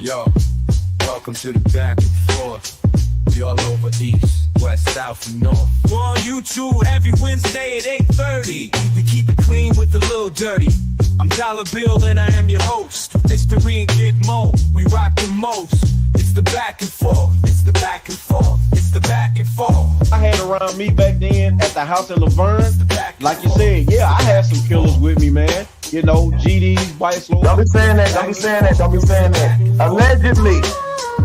Yo, welcome to the back and forth. We all over east, west, south, and north. We're on YouTube every Wednesday at 8:30. We keep it clean with a little dirty. I'm Dollar Bill and I am your host. It's the Ring Get Mo, we rock the most. It's the back and forth, it's the back and forth, it's the back and forth. I had around me back then at the house in Laverne. Like you said, yeah, I had some killers with me, man. You know, GD's, White Slow. Don't be saying that, don't be saying that, don't be saying that. Allegedly,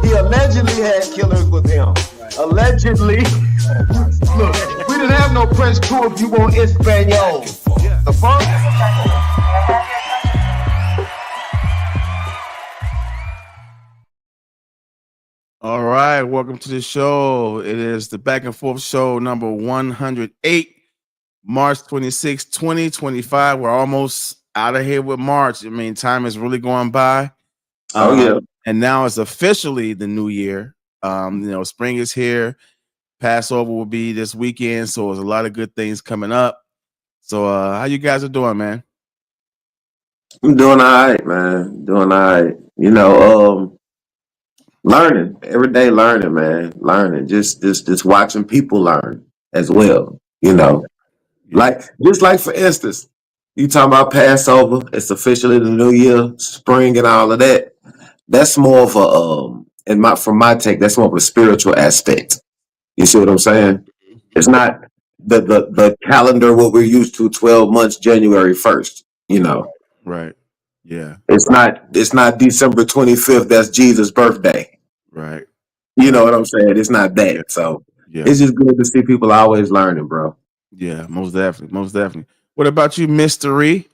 he allegedly had killers with him. Allegedly. Look, we didn't have no French crew if you want Espanol. The fuck? All right, welcome to the show. It is the Back and Forth show number 108, March 26, 2025. We're almost out of here with March. I mean, time is really going by. Yeah. And now it's officially the new year. Spring is here. Passover will be this weekend, so there's a lot of good things coming up. So how you guys are doing, man? I'm doing all right, man. Doing all right. You know, learning. Everyday learning, man. Learning. Just watching people learn as well. You know. Like for instance, you talking about Passover, it's officially the new year, spring and all of that. That's more of a from my take, that's more of a spiritual aspect. You see what I'm saying? It's not the calendar what we're used to, 12 months, January 1st, you know. Right. Yeah. It's not December 25th, that's Jesus' birthday. Right. You know what I'm saying? It's not that. Yeah. So It's just good to see people always learning, bro. Yeah, most definitely. Most definitely. What about you, Mystery?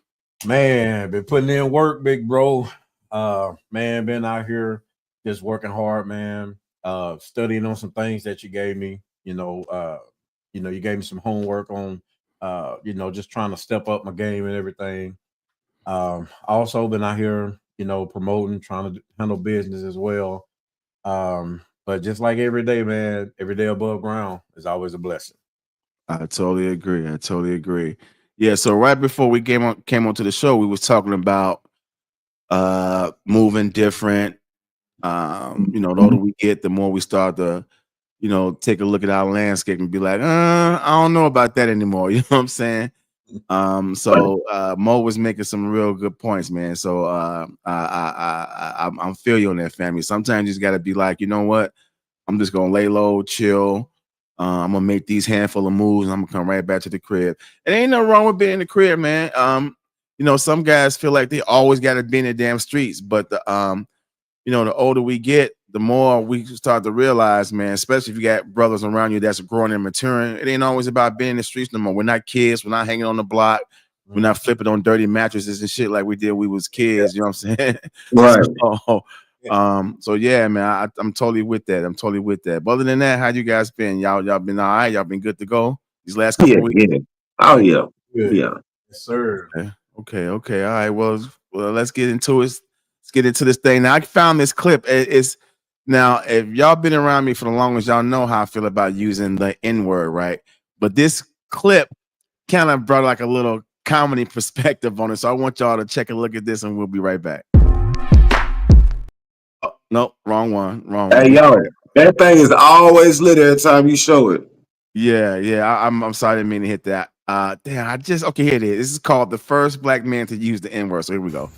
Man, been putting in work, big bro. Man, been out here just working hard, man. Studying on some things that you gave me. You gave me some homework on just trying to step up my game and everything. Also been out here, promoting, trying to handle business as well. But just like every day, man, every day above ground is always a blessing. I totally agree. Yeah, so right before we came onto the show, we was talking about moving different. The older we get, the more we start to, take a look at our landscape and be like, I don't know about that anymore. You know what I'm saying? Mo was making some real good points, man. So I'm feel you on that, family. Sometimes you just gotta be like, you know what? I'm just gonna lay low, chill. I'm gonna make these handful of moves and I'm gonna come right back to the crib. It ain't nothing wrong with being in the crib, man. Some guys feel like they always gotta be in the damn streets, but the older we get, the more we start to realize, man, especially if you got brothers around you that's growing and maturing, it ain't always about being in the streets no more. We're not kids, we're not hanging on the block, we're not flipping on dirty mattresses and shit like we did when we was kids, you know what I'm saying? Right. So yeah, man, I'm totally with that. But other than that, how you guys been? Y'all been all right? Y'all been good to go these last couple weeks? Yeah. Oh yeah. Good. Yeah. Yes, sir. Okay. All right. Well, let's get into it. Let's get into this thing. Now, I found this clip. Now, if y'all been around me for the longest, y'all know how I feel about using the N-word, right? But this clip kind of brought like a little comedy perspective on it. So I want y'all to check a look at this and we'll be right back. Oh, no, wrong one. Hey, yo, that thing is always lit every time you show it. Yeah. I'm sorry, I didn't mean to hit that. Okay, here it is. This is called The First Black Man to Use the N-word. So here we go.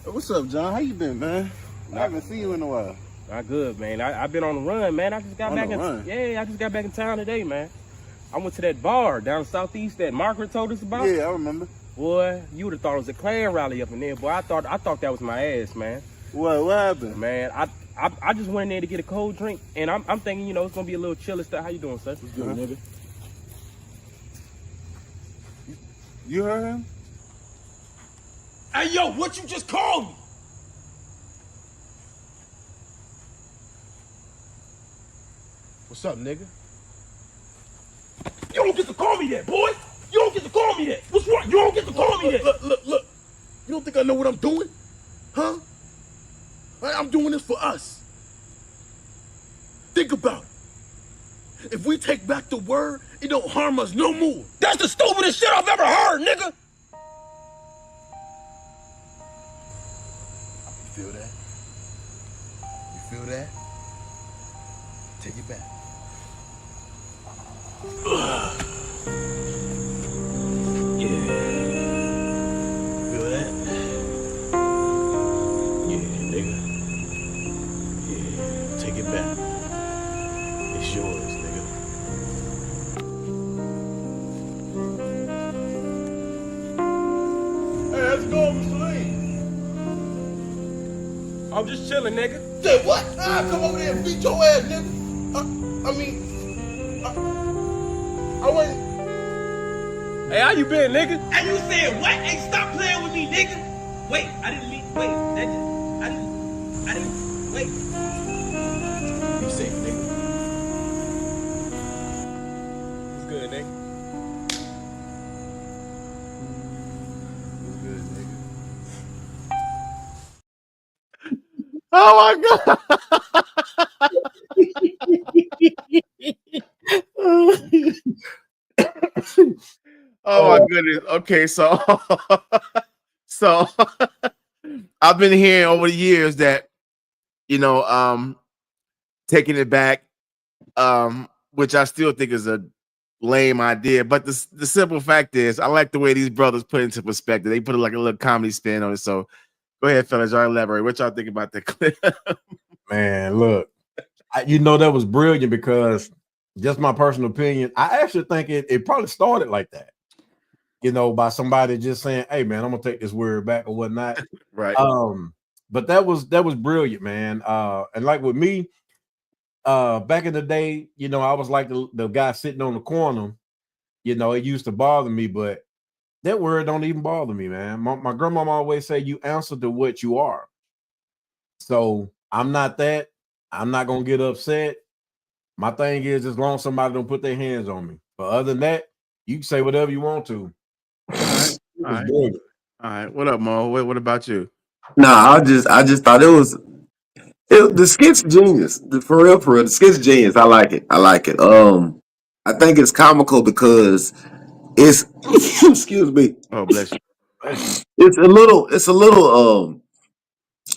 What's up, John? How you been, man? I haven't seen you in a while. Not good, man. I've been on the run, man. I just got back in town today, man. I went to that bar down southeast that Margaret told us about. Yeah, I remember. Boy, you would have thought it was a Klan rally up in there, boy. I thought that was my ass, man. What happened? Man, I just went in there to get a cold drink, and I'm thinking, it's gonna be a little chilly stuff. How you doing, sir? What's good, nigga? You heard him? Hey, yo, what you just called me? What's up, nigga? You don't get to call me that, boy. You don't get to call me that. What's wrong? You don't get to call me that. Look. You don't think I know what I'm doing? Huh? I'm doing this for us. Think about it. If we take back the word, it don't harm us no more. That's the stupidest shit I've ever heard, nigga. Feel that? feel that? Take it back. Feel that? Yeah, nigga. Yeah, take it back. It's yours, nigga. Hey, how's it going, Mr. Lee? I'm just chilling, nigga. Say what? Come over there and beat your ass, nigga. I wasn't. Hey, how you been, nigga? And you said what? Hey, stop playing with me, nigga. Wait, I didn't mean. Wait, I didn't. Wait. Be safe, nigga. What's good, nigga? What's good, nigga? Oh my God. Oh my goodness. Okay, so so I've been hearing over the years that, taking it back, which I still think is a lame idea. But the simple fact is, I like the way these brothers put it into perspective. They put it like a little comedy spin on it. So go ahead, fellas, y'all elaborate. What y'all think about that clip? Man, look, that was brilliant because just my personal opinion, I actually think it probably started like that. By somebody just saying, "Hey, man, I'm gonna take this word back" or whatnot. Right. But that was brilliant, man. And like with me, back in the day, I was like the guy sitting on the corner. It used to bother me, but that word don't even bother me, man. My grandmama always say, "You answer to what you are." So I'm not that. I'm not gonna get upset. My thing is, as long as somebody don't put their hands on me. But other than that, you can say whatever you want to. All right. What up, Mo? What about you? Nah, I just thought the skit's genius. For real, the skit's genius. I like it. I think it's comical because it's excuse me. Oh, bless you. It's a little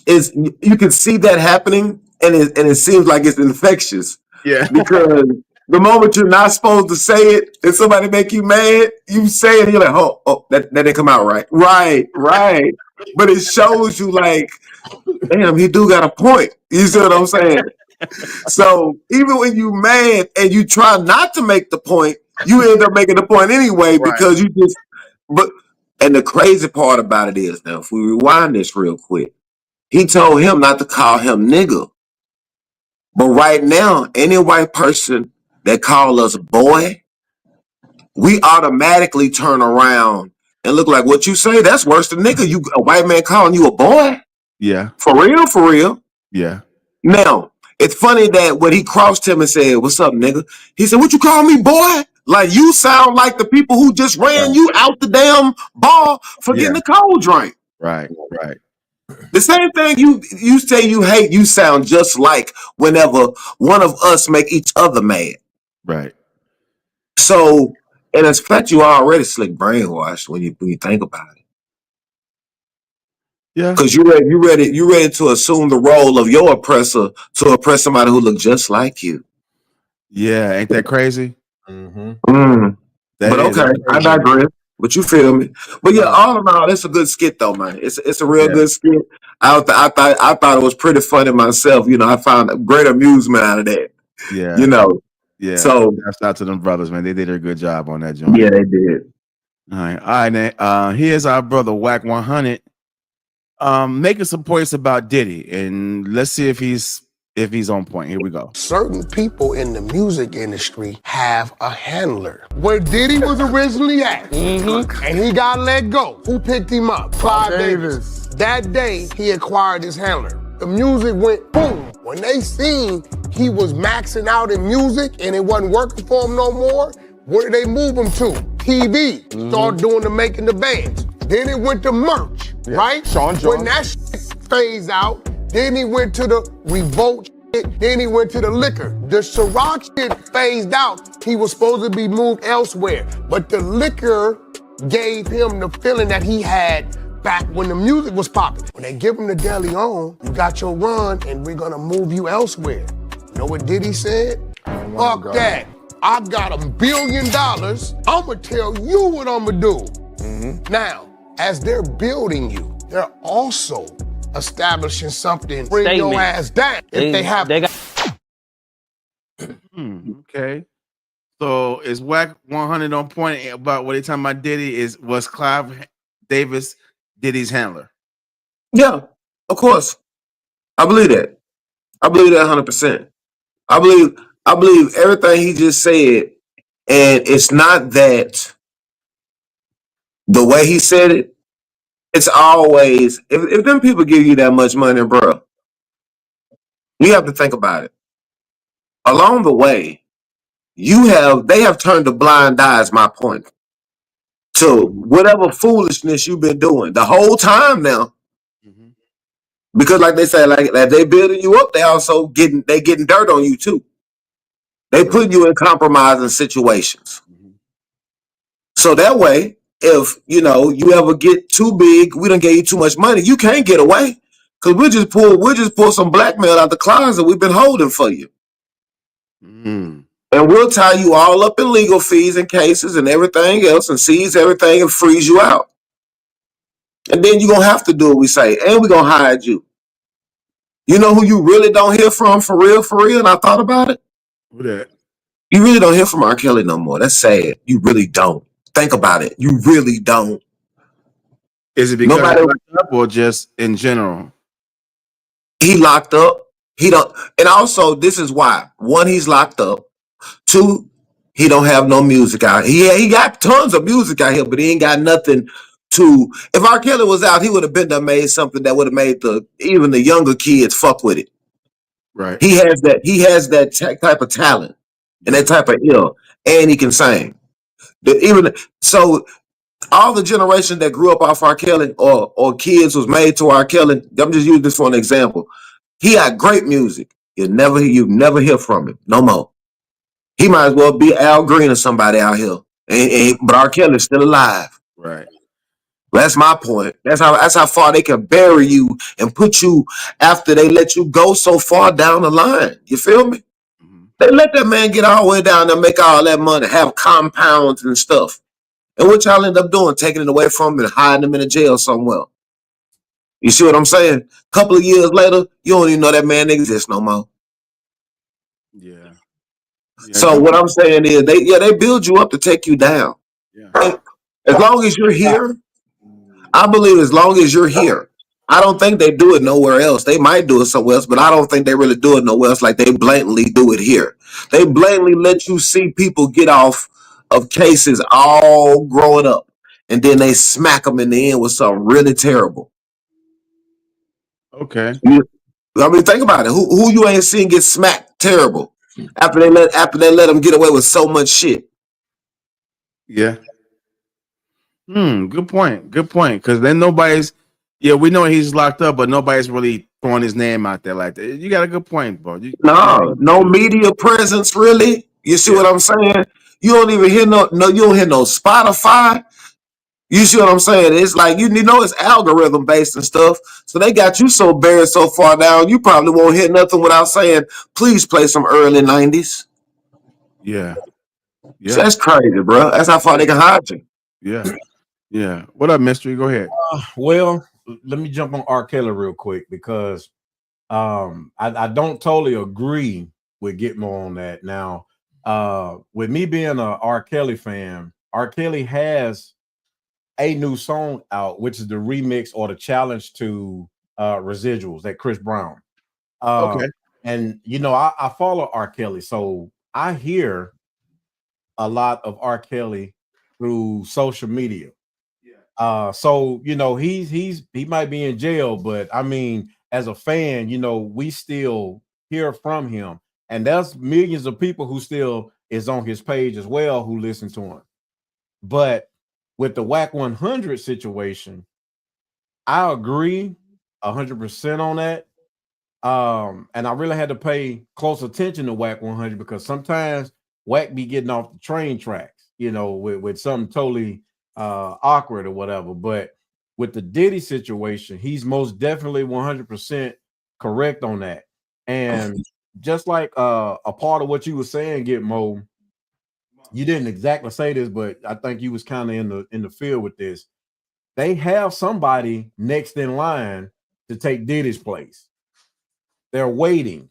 you can see that happening and it seems like it's infectious. Yeah. Because the moment you're not supposed to say it and somebody make you mad, you say it and you're like, oh, that didn't come out right. Right. But it shows you like, damn, he do got a point. You see what I'm saying? So even when you mad and you try not to make the point, you end up making the point anyway because you just and the crazy part about it is now, if we rewind this real quick, he told him not to call him nigga. But right now, any white person that call us boy, we automatically turn around and look like what you say. That's worse than nigga. You a white man calling you a boy? Yeah. For real? Yeah. Now, it's funny that when he crossed him and said, "What's up, nigga?" He said, "What you call me, boy?" Like you sound like the people who just ran you out the damn bar for getting a cold drink. Right. The same thing you say you hate, you sound just like whenever one of us make each other mad. Right. So, and in fact, you are already slick brainwashed when you think about it. Yeah. Because you ready to assume the role of your oppressor to oppress somebody who look just like you. Yeah, ain't that crazy? Mm-hmm. But okay, I digress. But you feel me? But yeah, all in all, it's a good skit though, man. It's a real good skit. I thought it was pretty funny myself. I found a great amusement out of that. Yeah. Yeah. So shout out to them brothers, man. They did a good job on that joint. Yeah, they did. All right. Here's our brother Wack 100 making some points about Diddy, and let's see if he's on point. Here we go. Certain people in the music industry have a handler. Where Diddy was originally at, and he got let go. Who picked him up? Clive Davis. That day, he acquired his handler. The music went boom. When they seen he was maxing out in music and it wasn't working for him no more, where did they move him to? TV. Started doing the making the bands. Then it went to merch, right? Sean John. When that shit phased out, then he went to the Revolt shit, then he went to the liquor. The Ciroc shit phased out. He was supposed to be moved elsewhere. But the liquor gave him the feeling that he had back when the music was popping. When they give him the De Leon, you got your run and we're gonna move you elsewhere. You know what Diddy said? Fuck that. I got $1 billion. I'ma tell you what I'ma do. Now, as they're building you, they're also establishing something, bring your ass down. If they have Okay. So is Wack 100 on point about what they talking about Diddy? Was Clive Davis Diddy's handler? Yeah, of course. I believe that. I believe that 100%. I believe everything he just said, and it's not that the way he said it. It's always if them people give you that much money, bro, you have to think about it. Along the way, they have turned a blind eye, is my point, to whatever foolishness you've been doing the whole time now. Because like they say, like they building you up, they also getting dirt on you too. They put you in compromising situations. So that way, if you ever get too big, we don't give you too much money, you can't get away. Cause we'll just pull some blackmail out the closet we've been holding for you. And we'll tie you all up in legal fees and cases and everything else and seize everything and freeze you out. And then you're gonna have to do what we say, and we're gonna hide you. You know who you really don't hear from for real, and I thought about it? Who that? You really don't hear from R. Kelly no more. That's sad. You really don't. Think about it. You really don't. Is it because he's locked up or just in general? He locked up. He don't, and also this is why. One, he's locked up. Two, he don't have no music out. He got tons of music out here, but he ain't got nothing to. If R. Kelly was out, he would have been done made something that would have made even the younger kids fuck with it. Right. He has that type of talent and that type of ear, and he can sing. So all the generation that grew up off R. Kelly or kids was made to R. Kelly. I'm just using this for an example. He had great music. You never hear from him no more. He might as well be Al Green or somebody out here, but R. Kelly's still alive. Right. That's my point. That's how far they can bury you and put you after they let you go so far down the line. You feel me? They let that man get all the way down there, make all that money, have compounds and stuff. And what y'all end up doing? Taking it away from him and hiding him in a jail somewhere. You see what I'm saying? A couple of years later, you don't even know that man exists no more. Yeah. So what I'm saying is they build you up to take you down. Yeah. As long as you're here, I believe as long as you're here, I don't think they do it nowhere else. They might do it somewhere else, but I don't think they really do it nowhere else like they blatantly do it here. They blatantly let you see people get off of cases all growing up, and then they smack them in the end with something really terrible. Okay. I mean, think about it. Who you ain't seen get smacked terrible after they let them get away with so much shit? Yeah. Good point. Good point. Because then we know he's locked up, but nobody's really throwing his name out there like that. You got a good point, bro. No media presence, really. You see what I'm saying? You don't even hear you don't hear no Spotify. You see what I'm saying? It's like it's algorithm based and stuff. So they got you so buried so far down, you probably won't hear nothing without saying, please play some early 90s. Yeah. So that's crazy, bro. That's how far they can hide you. Yeah. Yeah. What up, Mystery? Go ahead. Well, let me jump on R. Kelly real quick because I don't totally agree with Gitmo on that. Now, with me being a R. Kelly fan, R. Kelly has a new song out, which is the remix or the challenge to Residuals, that Chris Brown. Okay. And I follow R. Kelly, so I hear a lot of R. Kelly through social media. So he might be in jail, but I mean, as a fan, we still hear from him, and there's millions of people who still is on his page as well who listen to him. But with the Wack 100 situation, I agree 100% on that. And I really had to pay close attention to Wack 100 because sometimes Wack be getting off the train tracks, with something totally awkward or whatever. But with the Diddy situation, he's most definitely 100% correct on that. And just like a part of what you were saying, Get Mo, you didn't exactly say this, but I think you was kind of in the field with this. They have somebody next in line to take Diddy's place. They're waiting.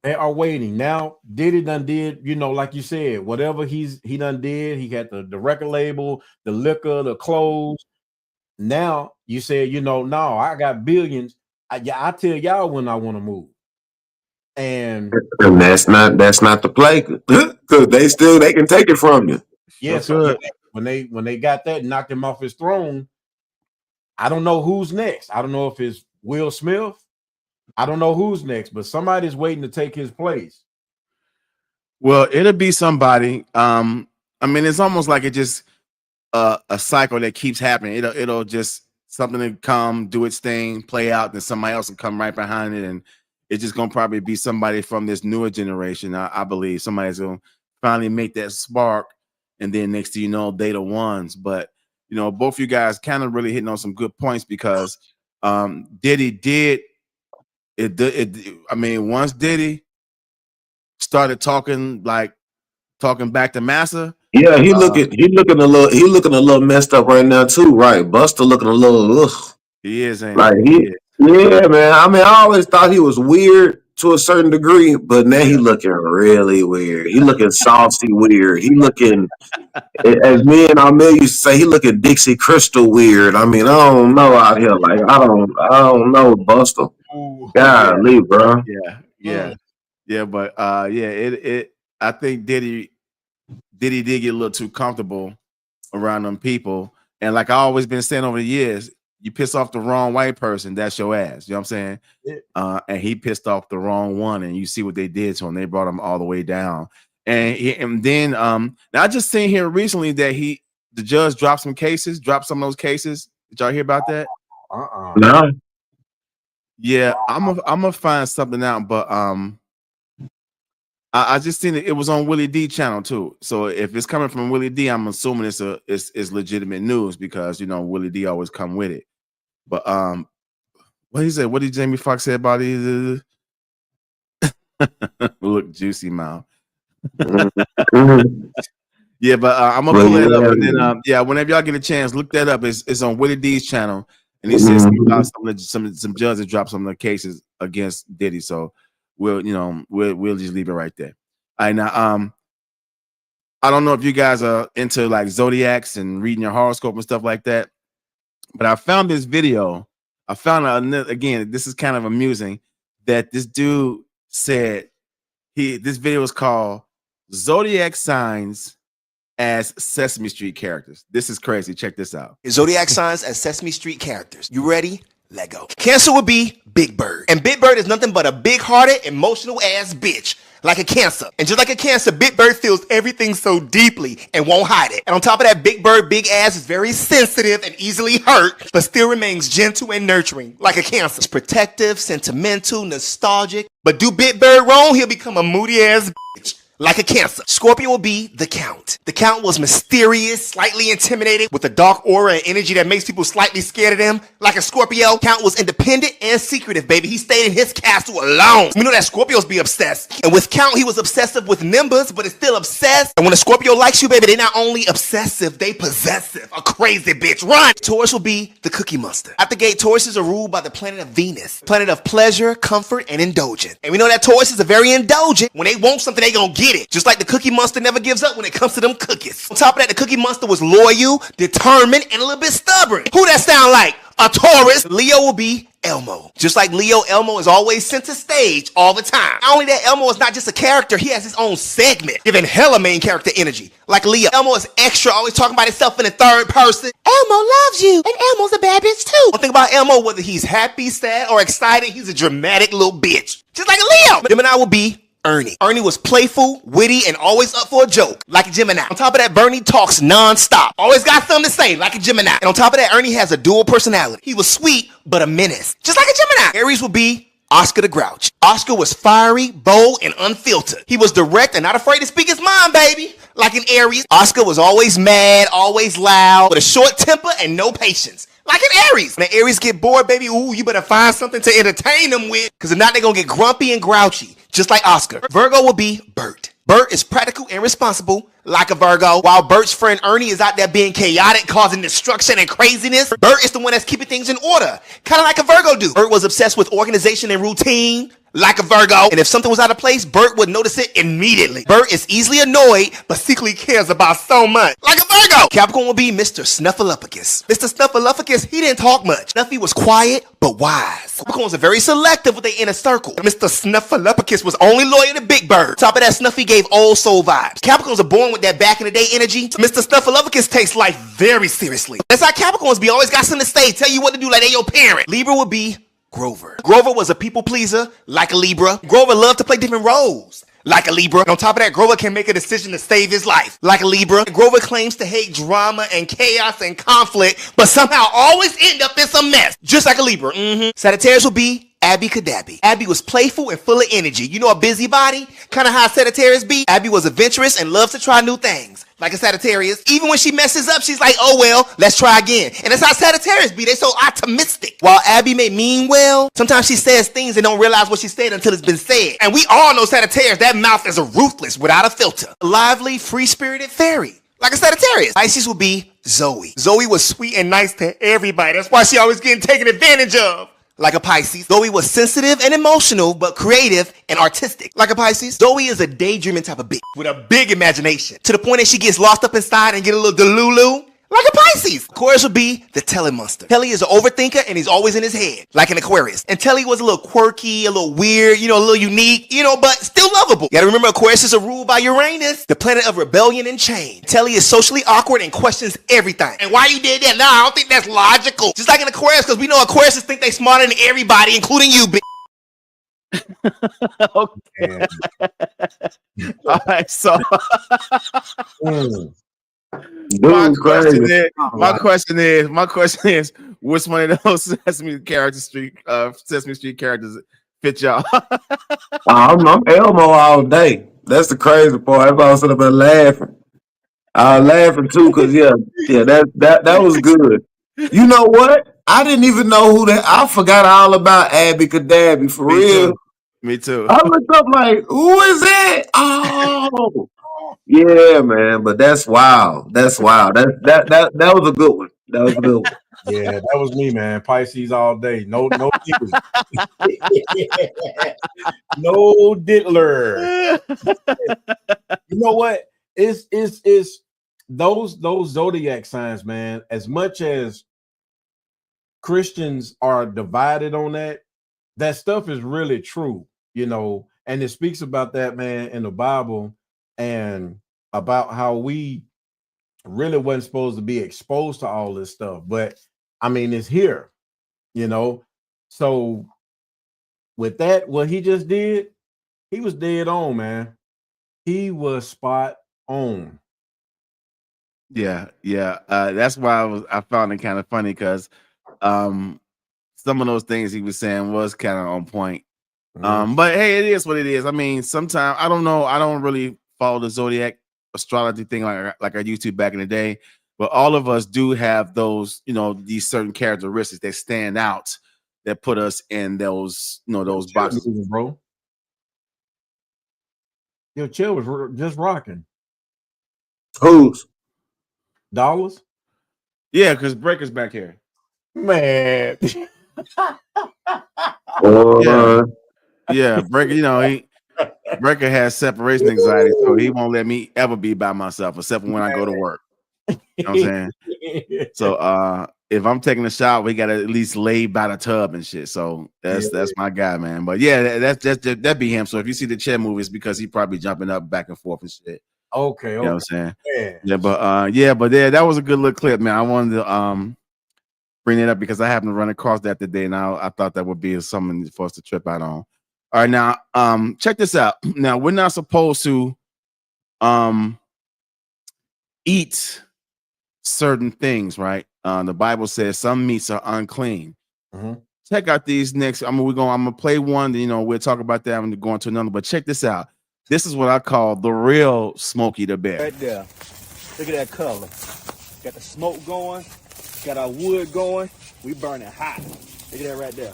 They are waiting. Now, Diddy done did, you know, like you said, whatever he done did. He got the record label, the liquor, the clothes. Now you said, you know, no, I got billions. I tell y'all when I want to move. And that's not the play, because they can take it from you. yes, when they got that and knocked him off his throne, I don't know who's next. I don't know if it's Will Smith. I don't know who's next, but somebody's waiting to take his place. Well, it'll be somebody. I mean, it's almost like it just a cycle that keeps happening. It'll just something to come, do its thing, play out, then somebody else will come right behind it, and it's just gonna probably be somebody from this newer generation. I believe somebody's gonna finally make that spark, and then next thing you know, they the ones. But you know, both you guys kind of really hitting on some good points because Diddy did it. I mean, once Diddy started talking back to Massa. Yeah, he looking a little messed up right now too, right? Busta looking a little He is, ain't like he? yeah, man. I mean, I always thought he was weird to a certain degree, but now he looking really weird. He looking saucy weird. He looking, as me and Amel used to say, he looking Dixie Crystal weird. I mean, I don't know out here. Like, I don't know, Busta. Golly, bro. Yeah. But I think Diddy did get a little too comfortable around them people. And like I always been saying over the years, you piss off the wrong white person, that's your ass. You know what I'm saying? Yeah. And he pissed off the wrong one, and you see what they did to him. They brought him all the way down. And then now I just seen here recently that the judge dropped some of those cases. Did y'all hear about that? No. Yeah, I'm gonna find something out, but I just seen it was on Willie D channel too. So if it's coming from Willie D, I'm assuming it's legitimate news because you know Willie D always come with it. But what he said, what did Jamie Foxx say about it? Look, juicy mouth. Yeah, but I'm gonna pull it up and then whenever y'all get a chance, look that up. It's on Willie D's channel, and he says some judges dropped some of the cases against Diddy. So we'll just leave it right there. All right, now I don't know if you guys are into like zodiacs and reading your horoscope and stuff like that, but I found this video. I found again, this is kind of amusing that this dude said this video is called Zodiac Signs as Sesame Street Characters. This is crazy. Check this out. Zodiac signs as Sesame Street characters. You ready? Let go. Cancer would be Big Bird. And Big Bird is nothing but a big-hearted, emotional ass bitch. Like a Cancer. And just like a Cancer, Big Bird feels everything so deeply and won't hide it. And on top of that, Big Bird, big ass, is very sensitive and easily hurt, but still remains gentle and nurturing. Like a Cancer. It's protective, sentimental, nostalgic. But do Big Bird wrong, he'll become a moody ass bitch. Like a Cancer. Scorpio will be the Count. The Count was mysterious, slightly intimidating, with a dark aura and energy that makes people slightly scared of them. Like a Scorpio, Count was independent and secretive, baby. He stayed in his castle alone. We know that Scorpios be obsessed. And with Count, he was obsessive with Nimbus, but is still obsessed. And when a Scorpio likes you, baby, they not only obsessive, they possessive. A crazy bitch. Run! Taurus will be the Cookie Monster. At the gate, Tauruses are ruled by the planet of Venus. Planet of pleasure, comfort, and indulgence. And we know that Tauruses are very indulgent. When they want something, they gonna get it. Just like the Cookie Monster never gives up when it comes to them cookies. On top of that, the Cookie Monster was loyal, determined, and a little bit stubborn. Who that sound like? A Taurus. Leo will be Elmo. Just like Leo, Elmo is always center stage all the time. Not only that, Elmo is not just a character, he has his own segment, giving hella main character energy. Like Leo, Elmo is extra, always talking about himself in the third person. Elmo loves you, and Elmo's a bad bitch too. One thing about Elmo, whether he's happy, sad, or excited, he's a dramatic little bitch. Just like a Leo. Gemini will be Ernie. Ernie was playful, witty, and always up for a joke, like a Gemini. On top of that, Bernie talks non-stop. Always got something to say, like a Gemini. And on top of that, Ernie has a dual personality. He was sweet, but a menace, just like a Gemini. Aries will be Oscar the Grouch. Oscar was fiery, bold, and unfiltered. He was direct and not afraid to speak his mind, baby. Like an Aries, Oscar was always mad, always loud, with a short temper and no patience. Like an Aries. When the Aries get bored, baby, ooh, you better find something to entertain them with, because if not, they're gonna get grumpy and grouchy, just like Oscar. Virgo will be Bert. Bert is practical and responsible, like a Virgo, while Bert's friend Ernie is out there being chaotic, causing destruction and craziness. Bert is the one that's keeping things in order, kind of like a Virgo do. Bert was obsessed with organization and routine, like a Virgo, and if something was out of place, Bert would notice it immediately. Bert is easily annoyed, but secretly cares about so much, like a Virgo. Capricorn will be Mr. Snuffleupagus. Mr. Snuffleupagus, he didn't talk much. Snuffy was quiet, but wise. Capricorns are very selective with their inner circle. Mr. Snuffleupagus was only loyal to Big Bird. Top of that, Snuffy gave old soul vibes. Capricorns are born with that back in the day energy. Mr. Snuffleupagus takes life very seriously. That's how Capricorns be, always got something to say, tell you what to do like they your parent. Libra would be Grover. Grover was a people pleaser, like a Libra. Grover loved to play different roles, like a Libra. And on top of that, Grover can make a decision to save his life, like a Libra. Grover claims to hate drama and chaos and conflict, but somehow always end up in some mess, just like a Libra. Sagittarius will be Abby Cadabby. Abby was playful and full of energy. You know, a busybody, kind of how Sagittarius be. Abby was adventurous and loves to try new things, like a Sagittarius. Even when she messes up, she's like, oh well, let's try again. And that's how Sagittarius be. They so optimistic. While Abby may mean well, sometimes she says things and don't realize what she said until it's been said. And we all know Sagittarius, that mouth is ruthless without a filter. A lively, free-spirited fairy, like a Sagittarius. Pisces will be Zoe. Zoe was sweet and nice to everybody. That's why she always getting taken advantage of, like a Pisces. Zoe was sensitive and emotional, but creative and artistic, like a Pisces. Zoe is a daydreaming type of bitch with a big imagination, to the point that she gets lost up inside and get a little delulu, like a Pisces. Aquarius would be the Telly monster. Telly is an overthinker and he's always in his head, like an Aquarius. And Telly was a little quirky, a little weird, you know, a little unique, you know, but still lovable. You gotta remember, Aquarius is ruled by Uranus, the planet of rebellion and change. Telly is socially awkward and questions everything. And why you did that? Nah, I don't think that's logical. Just like an Aquarius, because we know Aquarius think they smarter than everybody, including you, bitch. Okay. All right, so my question is, which one of those Sesame Street characters fit y'all? I'm Elmo all day. That's the crazy part. That's why I was sitting up there laughing. I was laughing too, because that was good. You know what? I didn't even know who that. I forgot all about Abby Cadabby, for real. Me too. I looked up like, who is that? Oh, yeah, man. But that's wild. That's wild. That was a good one. That was a good one. Yeah, that was me, man. Pisces all day. No diddler. No diddler. You know what? It's those zodiac signs, man. As much as Christians are divided on that stuff is really true, you know, and it speaks about that, man, in the Bible, and about how we really wasn't supposed to be exposed to all this stuff. But I mean, it's here, you know. So with that, what he just did, he was dead on, man. He was spot on. Yeah. That's why I found it kind of funny, because some of those things he was saying was kind of on point. But hey, it is what it is. I mean, sometimes I don't know. I don't really follow the zodiac astrology thing like I used to back in the day. But all of us do have those, you know, these certain characteristics that stand out, that put us in those, you know, those boxes, bro. Yo, Chill was just rocking. Who's? Dollars? Yeah, because Breaker's back here. Man. Yeah, Breaker, you know, Breaker has separation anxiety, so he won't let me ever be by myself, except when I go to work. You know what I'm saying? So if I'm taking a shower, we gotta at least lay by the tub and shit. So that's my guy, man. But yeah, that be him. So if you see the chair move, it's because he probably jumping up back and forth and shit. Okay. You know what I'm saying? Yeah, but that was a good little clip, man. I wanted to bring it up because I happened to run across that today, and I thought that would be something for us to trip out on. All right, now check this out. Now we're not supposed to eat certain things, right? The Bible says some meats are unclean. Check out these next. I'm gonna play one. You know, we'll talk about that. I'm gonna go into another. But check this out. This is what I call the real Smokey the Bear. Right there. Look at that color. Got the smoke going. Got our wood going. We burning hot. Look at that right there.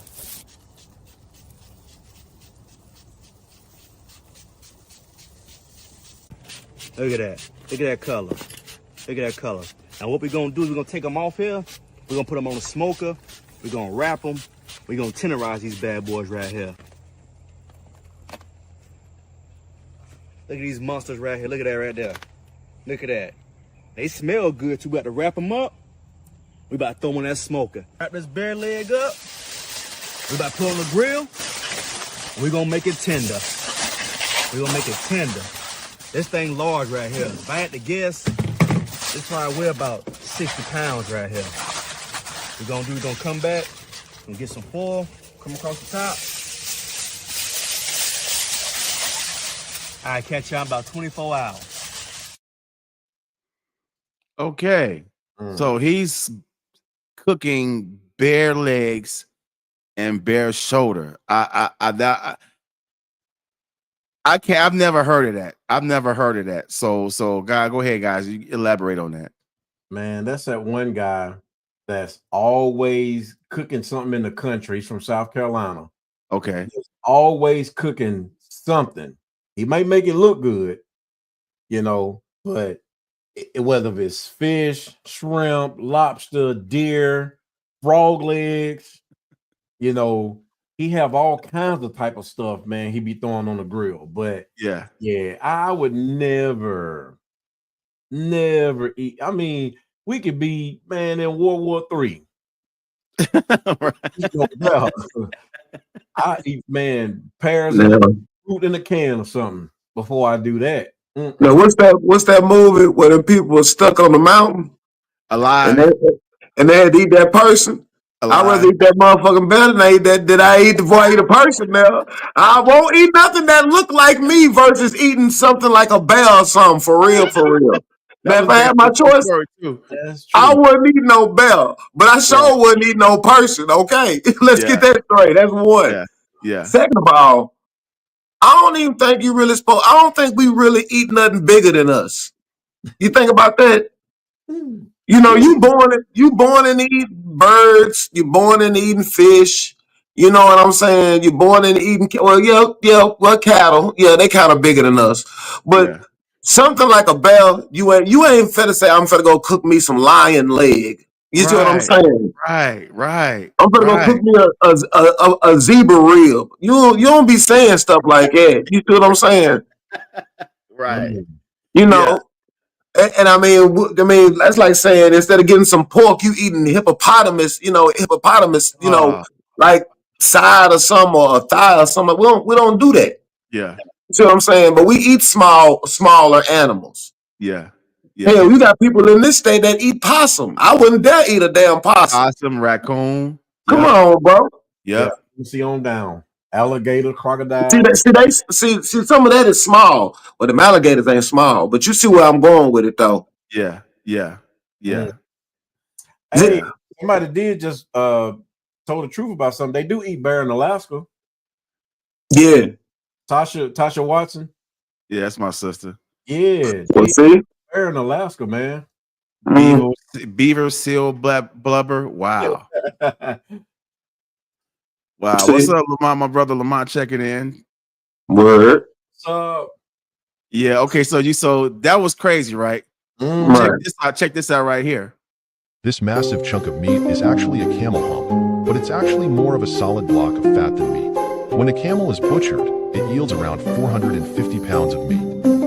Look at that. Look at that color. Look at that color. Now what we're gonna do is we're gonna take them off here. We're gonna put them on the smoker. We're gonna wrap them. We're gonna tenderize these bad boys right here. Look at these monsters right here. Look at that right there. Look at that. They smell good too. We got to wrap them up. We about to throw them on that smoker. Wrap this bear leg up. We about to put it on the grill. We're gonna make it tender. We're gonna make it tender. This thing large right here. If I had to guess, this probably weigh about 60 pounds right here. We're gonna come back, and get some foil, come across the top. I'll catch y'all in about 24 hours. Okay. So he's cooking bear legs and bear shoulder. I can't. I've never heard of that. I've never heard of that. So guy, go ahead, guys. You elaborate on that. Man, that's that one guy that's always cooking something in the country. He's from South Carolina. Okay. He's always cooking something. He might make it look good, you know, but whether it's fish, shrimp, lobster, deer, frog legs, you know, he have all kinds of type of stuff, man, he be throwing on the grill. But yeah, I would never eat. I mean, we could be, man, in World War III. I eat, man, pears and fruit in a can or something before I do that. Now, what's that movie where the people were stuck on the mountain alive, and they had to eat that person? I'd rather eat that motherfucking better than I eat before I eat a person. Now I won't eat nothing that look like me versus eating something like a bear or something for real. Now, if I had my choice, I wouldn't eat no bear, but I sure wouldn't eat no person. Okay, let's get that straight. That's one. Yeah. Second of all, I don't even think you really spoke. I don't think we really eat nothing bigger than us. You think about that? You know, you born in eating birds. You're born in eating fish. You know what I'm saying? You're born in eating cattle. Yeah, they kind of bigger than us. But something like a bear, you ain't finna say I'm finna go cook me some lion leg. You see what I'm saying? Right. I'm gonna go cook me a zebra rib. You don't be saying stuff like that. You see what I'm saying? Right. You know, and I mean, that's like saying instead of getting some pork, you eating hippopotamus. You know, like side or something or a thigh or something. We don't do that. Yeah. You see what I'm saying? But we eat smaller animals. Yeah. Hell, you got people in this state that eat possum. I wouldn't dare eat a damn possum. Possum, raccoon. Come on, bro. Yeah. See on down. Alligator, crocodile. See, some of that is small, but them alligators ain't small. But you see where I'm going with it, though. Yeah. Hey, somebody did just told the truth about something. They do eat bear in Alaska. Yeah. Tasha Watson. Yeah, that's my sister. Yeah. See? Bear in Alaska, man. Beaver, seal, blubber. Wow. Wow. See? What's up, Lamont? My brother Lamont checking in. Word. Yeah, okay. So that was crazy, right? Right. Check this out right here. This massive chunk of meat is actually a camel hump, but it's actually more of a solid block of fat than meat. When a camel is butchered, it yields around 450 pounds of meat.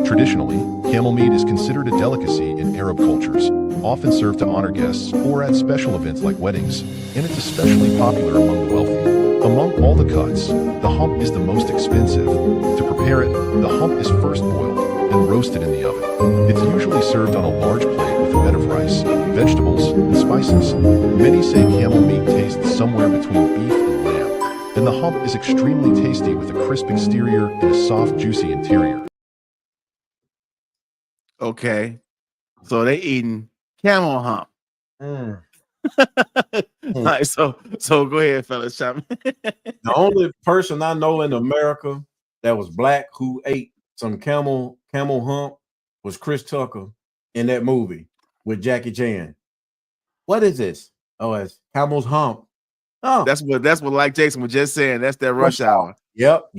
Traditionally, camel meat is considered a delicacy in Arab cultures, often served to honor guests or at special events like weddings, and it's especially popular among the wealthy. Among all the cuts, the hump is the most expensive. To prepare it, the hump is first boiled and roasted in the oven. It's usually served on a large plate with a bed of rice, vegetables, and spices. Many say camel meat tastes somewhere between beef and lamb, and the hump is extremely tasty with a crisp exterior and a soft, juicy interior. Okay, so they eating camel hump. All right, so go ahead, fellas. The only person I know in America that was black who ate some camel hump was Chris Tucker in that movie with Jackie Chan. What is this? Oh, it's Camel's Hump. Oh, That's what like Jason was just saying. That's that rush hour. Yep.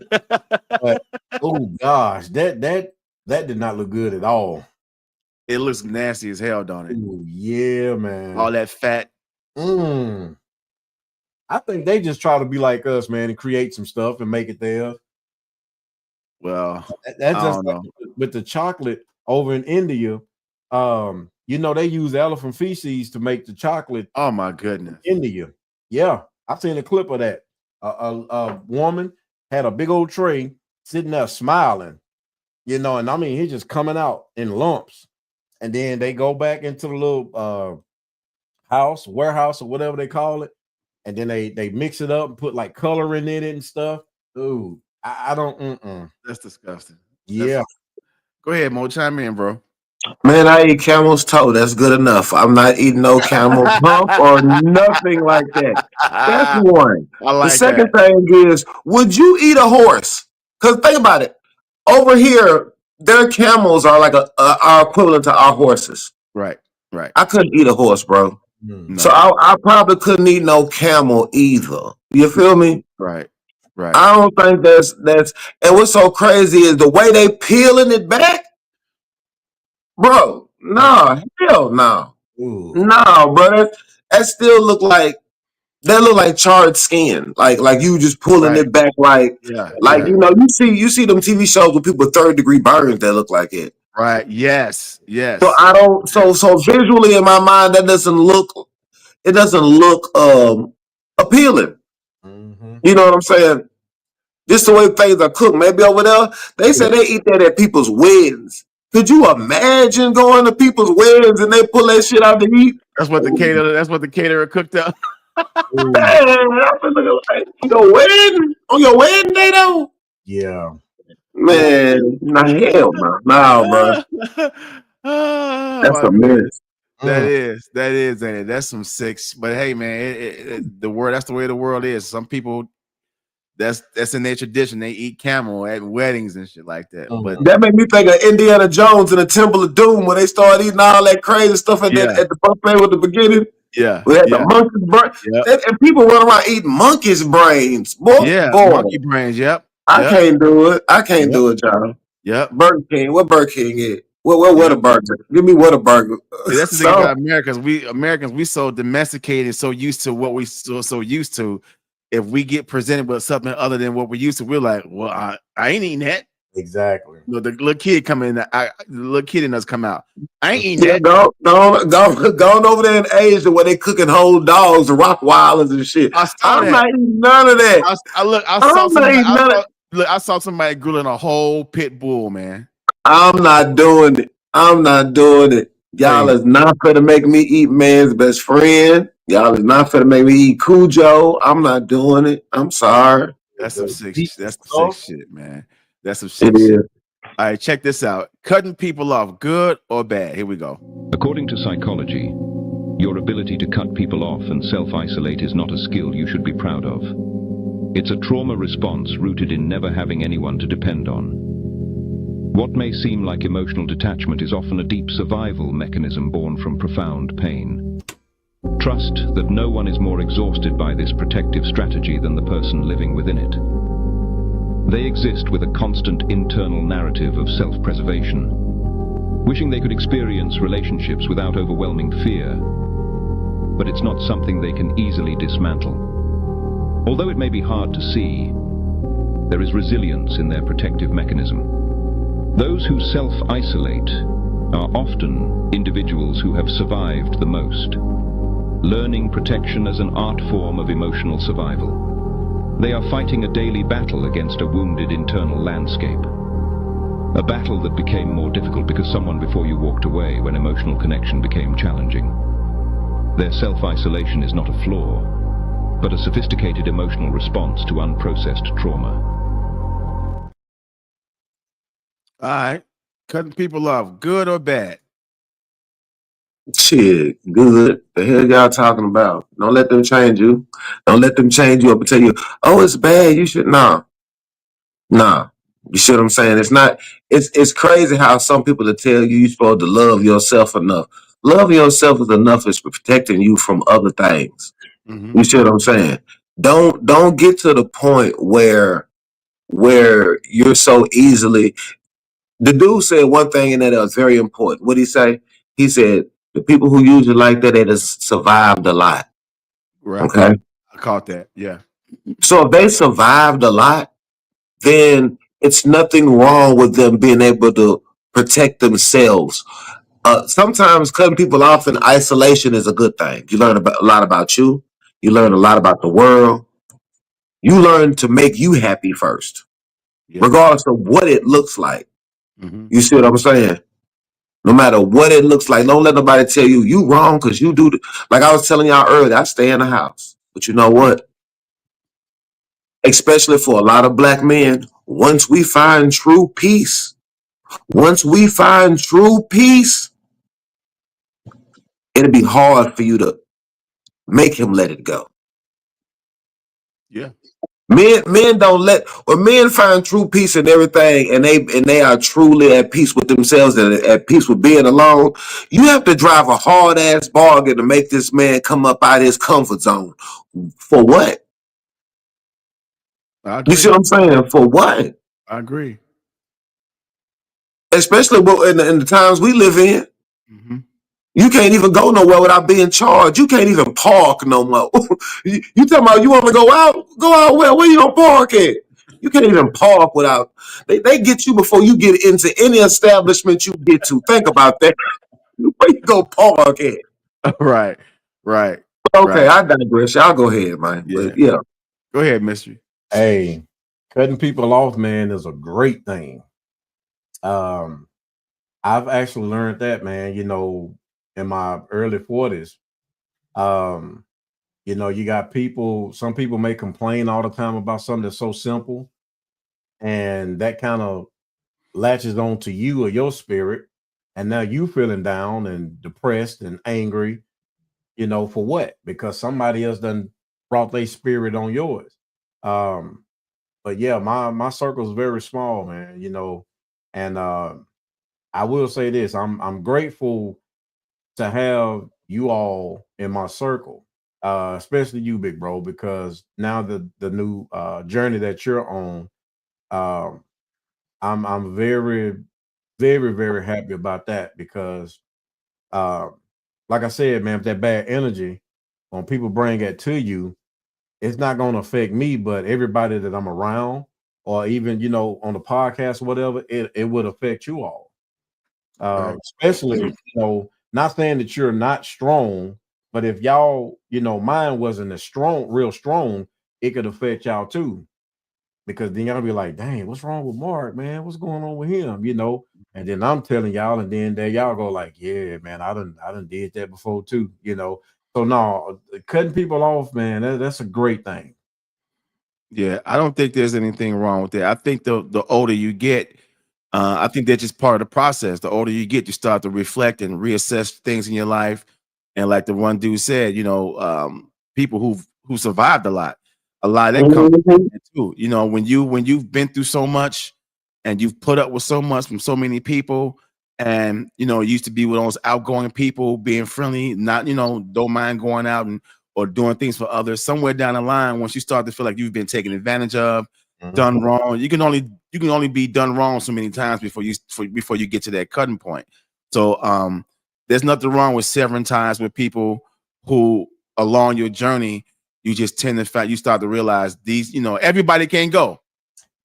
But, oh gosh, that did not look good at all. It looks nasty as hell, don't it? Ooh, yeah, man. All that fat. I think they just try to be like us, man, and create some stuff and make it theirs. Well, That's I just don't like know. with the chocolate over in India. You know, they use elephant feces to make the chocolate. Oh my goodness. India. Yeah, I've seen a clip of that. A woman had a big old tray sitting there smiling, you know, and I mean, he's just coming out in lumps. And then they go back into the little warehouse or whatever they call it. And then they mix it up and put like coloring in it and stuff. Ooh, I don't. That's disgusting. Yeah. Go ahead, Mo. Chime in, bro. Man, I eat camel's toe. That's good enough. I'm not eating no camel hump or nothing like that. That's one. I like The second that. thing is, would you eat a horse? Because think about it. Over here, their camels are like are equivalent to our horses. Right. I couldn't eat a horse, bro. No. So I probably couldn't eat no camel either. You feel me? Right. I don't think that's and what's so crazy is the way they peeling it back, bro. No, hell no. No, bro. That still look like charred skin. Like you just pulling it back like you know, you see them TV shows with people with 3rd-degree burns that look like it. Right. Yes. So I don't so visually in my mind that doesn't look appealing. You know what I'm saying? Just the way things are cooked. Maybe over there, they say they eat that at people's weddings. Could you imagine going to people's weddings and they pull that shit out to eat? That's what the caterer cooked up. Man, I feel like your wedding on your wedding day though. Yeah. Man, nah, hell no, bro. That's a mess. That is, ain't it? That's some sick. But hey, man, that's the way the world is. Some people, that's in their tradition. They eat camel at weddings and shit like that. But that made me think of Indiana Jones and the Temple of Doom when they started eating all that crazy stuff at the buffet with the beginning. Yeah, we had the monkey's brain, and people run around eating monkey's brains. Boy, monkey brains. Yep. I can't do it. I can't do it, y'all. Yep. Burger King. What Burger King is? What a burger? Give me what a burger. See, that's the thing about Americans. We so domesticated, so used to what we so used to. If we get presented with something other than what we're used to, we're like, well, I ain't eating that. Exactly. The little kid the little kid in us come out. I ain't eating that. Go over there in Asia where they cooking whole dogs and Rottweilers and shit. I'm not eating none of that. I saw somebody grilling a whole pit bull, man. I'm not doing it. Y'all is not gonna make me eat man's best friend. Y'all is not gonna make me eat Cujo. I'm not doing it. I'm sorry. That's some sick shit, man. That's some sick shit. All right, check this out. Cutting people off, good or bad? Here we go. According to psychology, your ability to cut people off and self-isolate is not a skill you should be proud of. It's a trauma response rooted in never having anyone to depend on. What may seem like emotional detachment is often a deep survival mechanism born from profound pain. Trust that no one is more exhausted by this protective strategy than the person living within it. They exist with a constant internal narrative of self-preservation, wishing they could experience relationships without overwhelming fear. But it's not something they can easily dismantle. Although it may be hard to see, there is resilience in their protective mechanism. Those who self-isolate are often individuals who have survived the most, learning protection as an art form of emotional survival. They are fighting a daily battle against a wounded internal landscape. A battle that became more difficult because someone before you walked away when emotional connection became challenging. Their self-isolation is not a flaw, but a sophisticated emotional response to unprocessed trauma. All right. Cutting people off, good or bad? Shit, good. The hell y'all talking about? Don't let them change you. Don't let them change you up and tell you, oh, it's bad. You should nah. You see what I'm saying? It's not. It's crazy how some people will tell you you're supposed to love yourself enough. Loving yourself is enough is protecting you from other things. Mm-hmm. You see what I'm saying? Don't get to the point where you're so easily. The dude said one thing in that was very important. What did he say? He said the people who use it like that, they just survived a lot. Right. Okay. I caught that. Yeah. So if they survived a lot, then it's nothing wrong with them being able to protect themselves. Sometimes cutting people off in isolation is a good thing. You learn a lot about you. You learn a lot about the world. You learn to make you happy first, regardless of what it looks like. Mm-hmm. You see what I'm saying? No matter what it looks like, don't let nobody tell you you wrong because you do. Like I was telling y'all earlier, I stay in the house. But you know what? Especially for a lot of black men, once we find true peace, it'll be hard for you to make him let it go. Yeah. Men don't let, when men find true peace in everything, and they are truly at peace with themselves and at peace with being alone. You have to drive a hard ass bargain to make this man come up out of his comfort zone. For what? You see what I'm saying? For what? I agree. Especially in the times we live in. Mm-hmm. You can't even go nowhere without being charged. You can't even park no more. you talking about you want to go out? Go out where? Where you gonna park at? You can't even park without. They get you before you get into any establishment you get to. Think about that. Where you go park at? Right. Okay, I digress. Y'all go ahead, man. Yeah. But yeah. Go ahead, Mystery. Hey, cutting people off, man, is a great thing. I've actually learned that, man, in my early 40s. You got some people may complain all the time about something that's so simple, and that kind of latches on to you or your spirit, and now you feeling down and depressed and angry, for what? Because somebody else done brought their spirit on yours. But yeah, my circle is very small, man, and I will say this, I'm grateful to have you all in my circle, especially you, big bro, because now the new journey that you're on, I'm very, very, very happy about that because, like I said, man, if that bad energy, when people bring it to you, it's not going to affect me, but everybody that I'm around, or even on the podcast or whatever, it would affect you all. Especially, not saying that you're not strong, but if y'all, mine wasn't as real strong, it could affect y'all too. Because then y'all be like, dang, what's wrong with Mark, man? What's going on with him? And then I'm telling y'all, and then there y'all go like, yeah, man, I done did that before too, So no, cutting people off, man, that's a great thing. Yeah, I don't think there's anything wrong with that. I think the older you get, I think that's just part of the process. The older you get, you start to reflect and reassess things in your life. And like the one dude said, people who survived a lot of that comes too. When you've been through so much and you've put up with so much from so many people, and it used to be with those outgoing people, being friendly, not don't mind going out or doing things for others. Somewhere down the line, once you start to feel like you've been taken advantage of, done wrong, you can only be done wrong so many times before you get to that cutting point. So there's nothing wrong with severing ties with people who along your journey you just tend to you start to realize these, everybody can't go.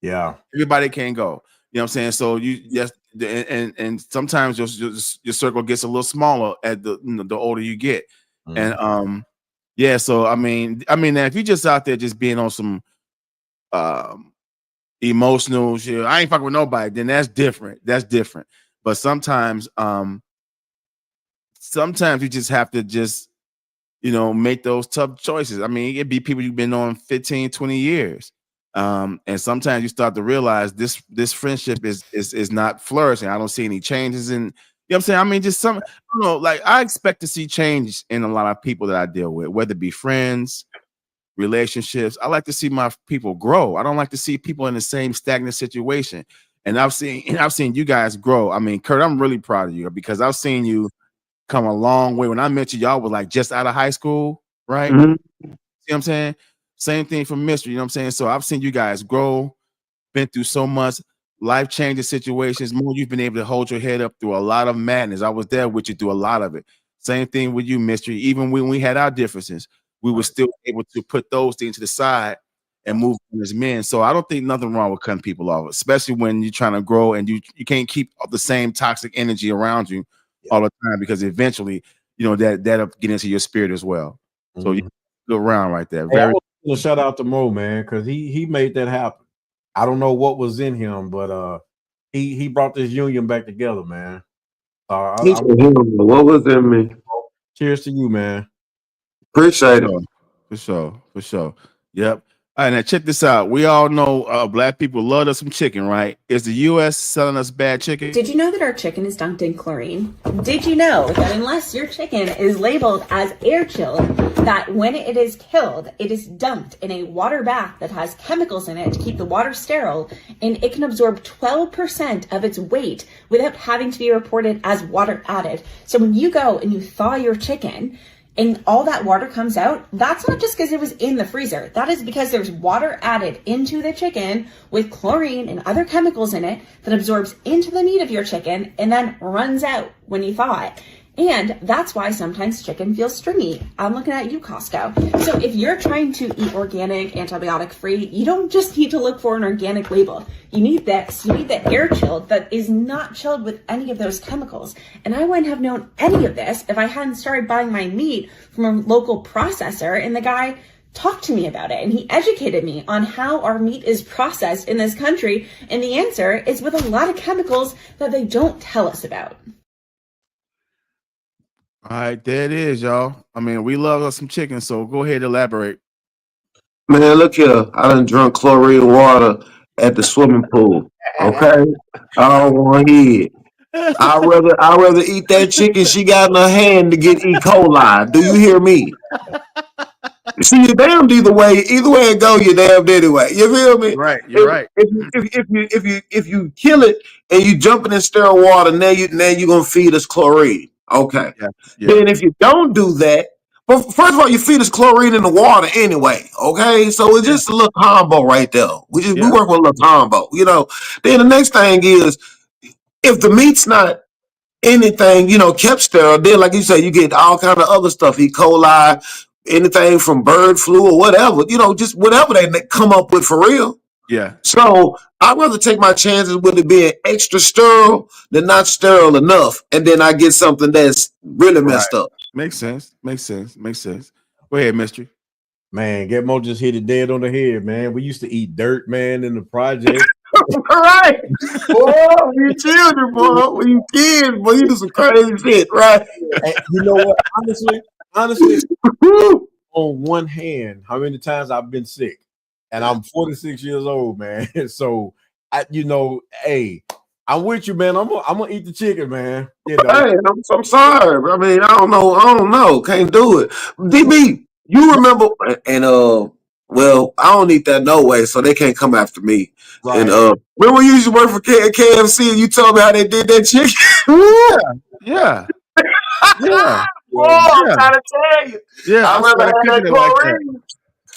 Yeah, everybody can't go. You know what I'm saying? So you just and sometimes your circle gets a little smaller at the older you get. And yeah, so I mean, if you're just out there just being on some emotional shit, I ain't fucking with nobody, then that's different. But sometimes you just have to just make those tough choices. I mean, it'd be people you've been on 15, 20 years. And sometimes you start to realize this friendship is not flourishing. I don't see any changes in, you know what I'm saying? I mean, just some, like I expect to see change in a lot of people that I deal with, whether it be friends, relationships. I like to see my people grow. I don't like to see people in the same stagnant situation. And I've seen you guys grow. I mean, Kurt, I'm really proud of you because I've seen you come a long way. When I met you, y'all was like just out of high school, right? Mhm. See what I'm saying? Same thing for Mystery, you know what I'm saying? So I've seen you guys grow, been through so much life-changing situations. More, you've been able to hold your head up through a lot of madness. I was there with you through a lot of it. Same thing with you, Mystery. Even when we had our differences, we were still able to put those things to the side and move on as men. So I don't think nothing wrong with cutting people off, especially when you're trying to grow and you can't keep the same toxic energy around you all the time, because eventually, you know, that'll get into your spirit as well. So you good round right there. Hey, I want to shout out to Mo, man, because he made that happen. I don't know what was in him, but he brought this union back together, man. What was in me? Cheers to you, man. Appreciate it. For sure. Yep. All right, now check this out. We all know black people love us some chicken, right? Is the U.S. selling us bad chicken? Did you know that our chicken is dunked in chlorine? Did you know that unless your chicken is labeled as air chilled, that when it is killed, it is dumped in a water bath that has chemicals in it to keep the water sterile, and it can absorb 12% of its weight without having to be reported as water added. So when you go and you thaw your chicken, and all that water comes out, that's not just because it was in the freezer. That is because there's water added into the chicken with chlorine and other chemicals in it that absorbs into the meat of your chicken and then runs out when you thaw it. And that's why sometimes chicken feels stringy. I'm looking at you, Costco. So if you're trying to eat organic, antibiotic free, you don't just need to look for an organic label. You need this. You need the air chilled that is not chilled with any of those chemicals. And I wouldn't have known any of this if I hadn't started buying my meat from a local processor, and the guy talked to me about it and he educated me on how our meat is processed in this country. And the answer is with a lot of chemicals that they don't tell us about. All right, there it is, y'all. I mean, we love us some chicken, so go ahead, elaborate. Man, look here. I done drunk chlorine water at the swimming pool. Okay? I don't want to hear it. I'd rather eat that chicken she got in her hand to get E. coli. Do you hear me? See, you're damned either way. Either way it go, you're damned anyway. You feel me? Right, you're right. If you kill it and you jump it in sterile water, now you're gonna feed us chlorine. Okay. Yeah. Then if you don't do that, well, first of all, you feed us chlorine in the water anyway. Okay, so it's just a little combo right there. We work with a little combo, you know. Then the next thing is, if the meat's not anything, you know, kept sterile, then like you say, you get all kind of other stuff, E. coli, anything from bird flu or whatever, you know, just whatever they come up with for real. Yeah. So I'd rather take my chances with it being extra sterile than not sterile enough, and then I get something that's really messed up. Makes sense. Go ahead, Mystery. Man, Getmo just hit it dead on the head, man. We used to eat dirt, man, in the project. All right. Boy, you children, boy. When you kids, boy, you do some crazy shit, right? And you know what? Honestly, on one hand, how many times I've been sick? And I'm 46 years old, man. So hey, I'm with you, man. I'm gonna eat the chicken, man. You know? Hey, I'm sorry. I mean, I don't know. Can't do it. DB, you remember? And well, I don't eat that no way, so they can't come after me. Right. And remember when you used to work for KFC and you told me how they did that chicken? Yeah. Oh, I'm trying to tell you. Yeah, I remember that chlorine.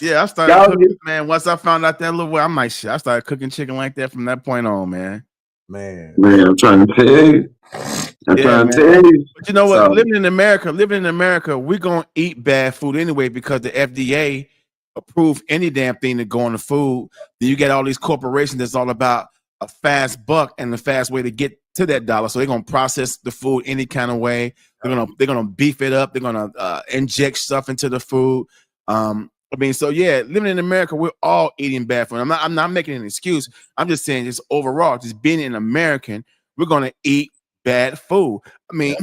Yeah, I started cooking, man. Once I found out that little way, I'm like, shit, I started cooking chicken like that from that point on, man. Man, I'm trying to tell you. But you know what? Living in America, we're gonna eat bad food anyway because the FDA approved any damn thing to go on the food. Then you get all these corporations that's all about a fast buck and the fast way to get to that dollar. So they're gonna process the food any kind of way. They're gonna beef it up. They're gonna inject stuff into the food. I mean, so yeah, living in America, we're all eating bad food. I'm not making an excuse. I'm just saying, just overall, just being an American, we're gonna eat bad food. I mean,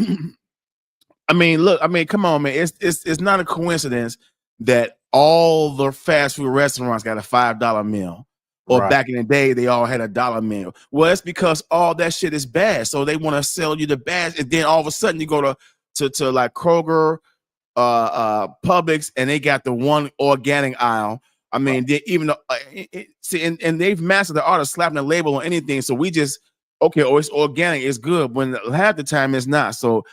come on, man. It's not a coincidence that all the fast food restaurants got a $5 meal. Or back in the day, they all had a $1 meal. Well, it's because all that shit is bad. So they want to sell you the bad, and then all of a sudden you go to like Kroger, Publix, and they got the one organic aisle. I mean, they even and they've mastered the art of slapping a label on anything. So we just it's organic, it's good, when half the time it's not. So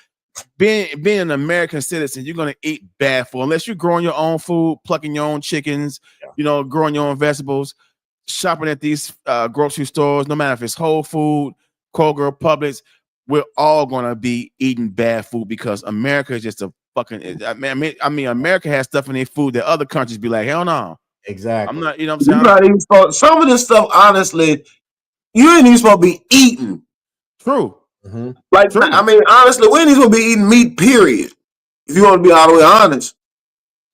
being an American citizen, you're gonna eat bad food unless you're growing your own food, plucking your own chickens, growing your own vegetables, shopping at these grocery stores. No matter if it's Whole Food, Kroger, Publix, we're all gonna be eating bad food because America is just a fucking. I mean, America has stuff in their food that other countries be like, hell no. Exactly. I'm not. You know what I'm saying? You're not even supposed, some of this stuff, honestly, you ain't even supposed to be eating. True. Like, I mean, honestly, we ain't even supposed to be eating meat, period. If you want to be all the way honest.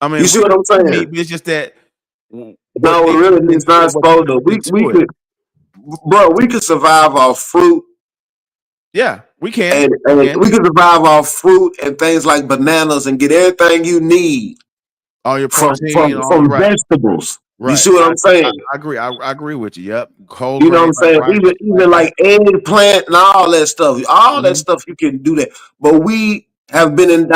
I mean, you see what I'm saying? It's just that. No, really, it's not supposed to. We could, bro, we could survive off fruit. Yeah, we can. And we can survive off fruit and things like bananas and get everything you need. All your from protein, vegetables. Right. You see what I'm saying? I agree. I agree with you. Yep. Cold. You know what I'm saying? Even like eggplant and all that stuff. All that stuff you can do that. But we have been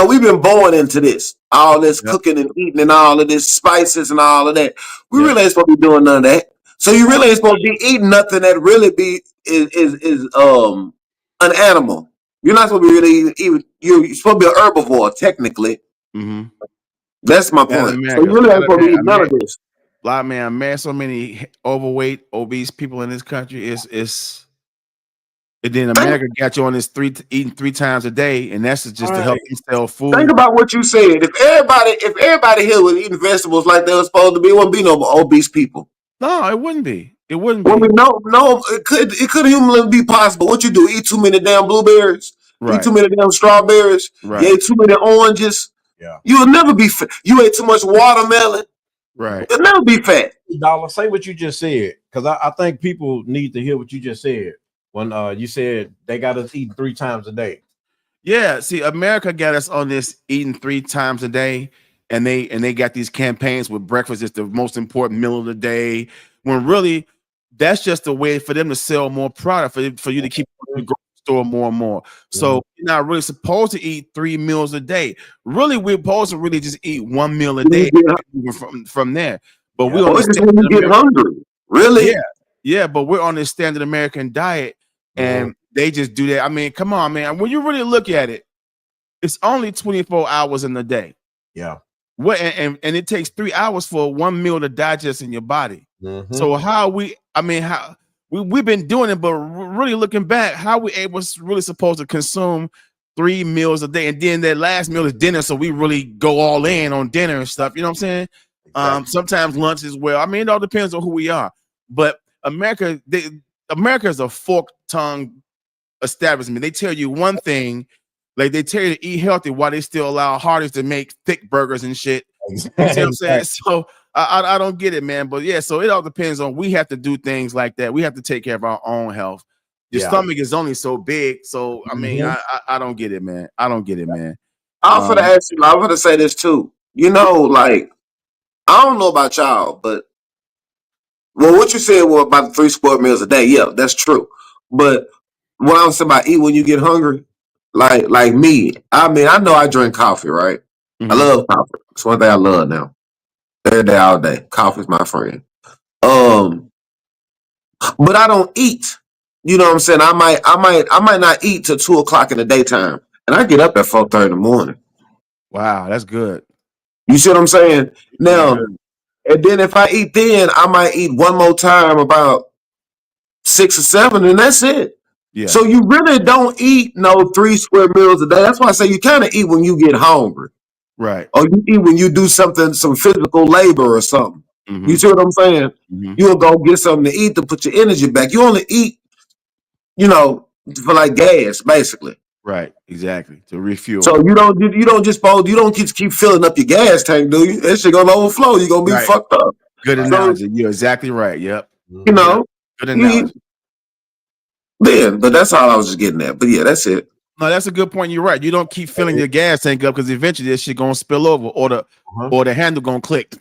we've been born into this. All this cooking and eating and all of this spices and all of that. We really ain't supposed to be doing none of that. So you really ain't supposed to be eating nothing that really is an animal. You're not supposed to be really even you're supposed to be an herbivore technically. Mm-hmm. That's my point. So you really ain't supposed to be eating none of this. Like, man, so many overweight, obese people in this country and then America got you on this eating 3 times a day, and that's just to help you sell food. Think about what you said. If everybody here was eating vegetables like they were supposed to be, it wouldn't be no obese people. No, it wouldn't be. It wouldn't be. No, it could humanly be possible. What you do? Eat too many damn blueberries? Right. Eat too many damn strawberries? Right. You ate too many oranges? Yeah. You will never be fat. You ate too much watermelon? Right. You'll never be fat. Dollar, say what you just said, because I think people need to hear what you just said when you said they got us eating 3 times a day. Yeah, see, America got us on this eating 3 times a day, and they got these campaigns with breakfast is the most important meal of the day. When really, that's just a way for them to sell more product for you to keep the grocery store more and more. So you're not really supposed to eat 3 meals a day. Really, we're supposed to really just eat 1 meal a day from there. But we understand when you get hungry. Really? Yeah, but we're on this standard American diet, and they just do that. I mean, come on, man. When you really look at it, it's only 24 hours in the day. Yeah. What and it takes 3 hours for 1 meal to digest in your body. So we've been doing it, but really looking back, how we really supposed to consume 3 meals a day, and then that last meal is dinner, so we really go all in on dinner and stuff. You know what I'm saying? Exactly. Sometimes lunch as well. I mean, it all depends on who we are. But America is a fork-tongued establishment. They tell you one thing, like they tell you to eat healthy while they still allow Hardee's to make thick burgers and shit. You see what I'm saying? So I don't get it, man. But yeah, so it all depends on, we have to do things like that. We have to take care of our own health. Your stomach is only so big. So I mean, I don't get it, man. I don't get it, man. I'm gonna ask you, I'm gonna say this too. You know, like, I don't know about y'all, but what you said was about the 3 square meals a day. Yeah, that's true. But what I was saying about eat when you get hungry, like me, I mean, I know I drink coffee, right? I love coffee. It's one thing I love now. Every day, all day. Coffee's my friend. But I don't eat. You know what I'm saying? I might not eat till 2 o'clock in the daytime. And I get up at 4:30 in the morning. Wow, that's good. You see what I'm saying? Now, and then if I eat then, I might eat one more time about 6 or 7, and that's it. Yeah. So you really don't eat no 3 square meals a day. That's why I say you kind of eat when you get hungry. Right. Or you eat when you do some physical labor or something. You see what I'm saying? You'll go get something to eat to put your energy back. You only eat, for like gas, basically. Right, exactly. To refuel. So you don't keep filling up your gas tank, do you? That shit gonna overflow. You're gonna be fucked up. Good analogy. You're exactly right. Yep. Good analogy. But that's all I was just getting at. But yeah, that's it. No, that's a good point. You're right. You don't keep filling your gas tank up because eventually this shit gonna spill over, or the handle gonna click.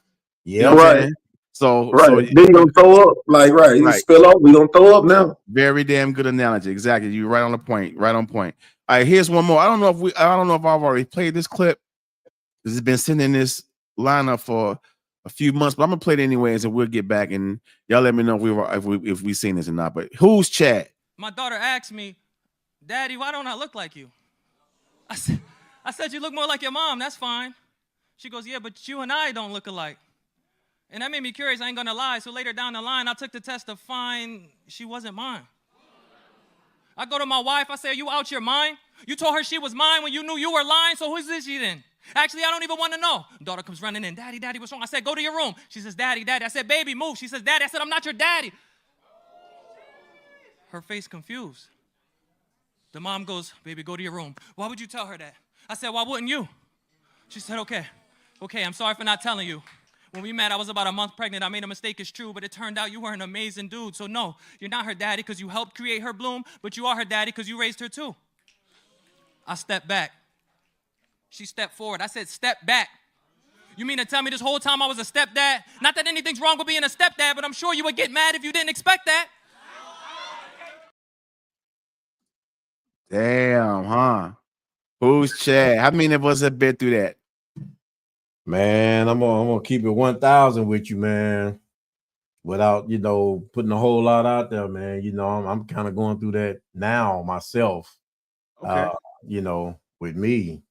Yeah, you know right. So then you gonna throw up. You spill over, you gonna throw up now. Very damn good analogy. Exactly. You're right on the point. Right on point. All right, here's one more. I don't know if I've already played this clip. This has been sitting in this lineup for a few months, but I'm gonna play it anyways, and we'll get back and y'all let me know if we seen this or not. But who's Chad? My daughter asked me, "Daddy, why don't I look like you?" I said, you look more like your mom. That's fine. She goes, yeah, but you and I don't look alike. And that made me curious. I ain't going to lie. So later down the line, I took the test to find she wasn't mine. I go to my wife. I say, are you out your mind? You told her she was mine when you knew you were lying. So who's this she then? Actually, I don't even want to know. Daughter comes running in. Daddy, what's wrong? I said, go to your room. She says, Daddy. I said, baby, move. She says, Daddy. I said, I'm not your daddy. Her face confused. The mom goes, baby, go to your room. Why would you tell her that? I said, why wouldn't you? She said, okay, I'm sorry for not telling you. When we met, I was about a month pregnant. I made a mistake, it's true, but it turned out you were an amazing dude. So no, you're not her daddy because you helped create her bloom, but you are her daddy because you raised her too. I stepped back. She stepped forward. I said, step back. You mean to tell me this whole time I was a stepdad? Not that anything's wrong with being a stepdad, but I'm sure you would get mad if you didn't expect that. Damn, huh? Who's Chad? How many of us have been through that? Man, I'm gonna keep it 1,000 with you, man. Without, putting a whole lot out there, man. I'm kind of going through that now myself. Okay. With me.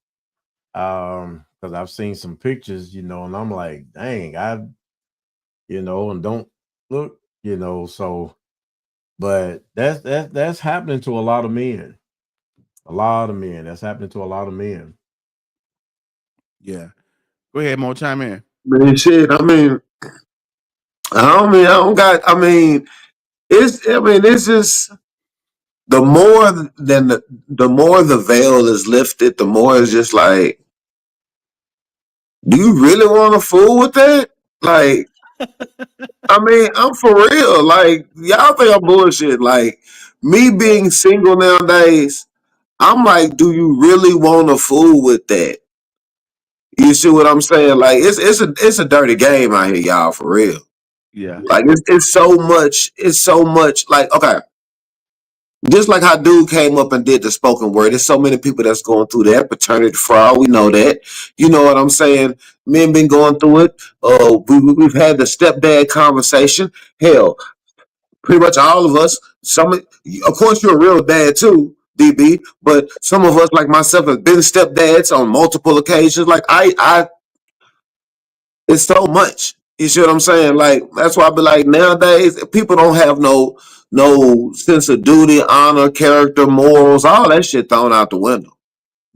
Because I've seen some pictures, and I'm like, dang, and don't look, so, but that's happening to a lot of men. That's happening to a lot of men. Yeah. Go ahead, Mo, chime in. Man, shit. It's just the more the veil is lifted, the more it's just like, do you really want to fool with that? Like, I'm for real. Like, y'all think I'm bullshit. Like, me being single nowadays, I'm like, do you really want to fool with that? You see what I'm saying? Like, it's a dirty game out here, y'all, for real. Yeah. Like, it's so much. Like, okay, just like how dude came up and did the spoken word, there's so many people that's going through that paternity fraud. We know that. You know what I'm saying? Men been going through it. We've had the stepdad conversation. Hell, pretty much all of us. Of course, you're a real dad too, DB. But some of us, like myself, have been stepdads on multiple occasions. Like it's so much. You see what I'm saying? Like, that's why I be like, nowadays people don't have no sense of duty, honor, character, morals, all that shit thrown out the window.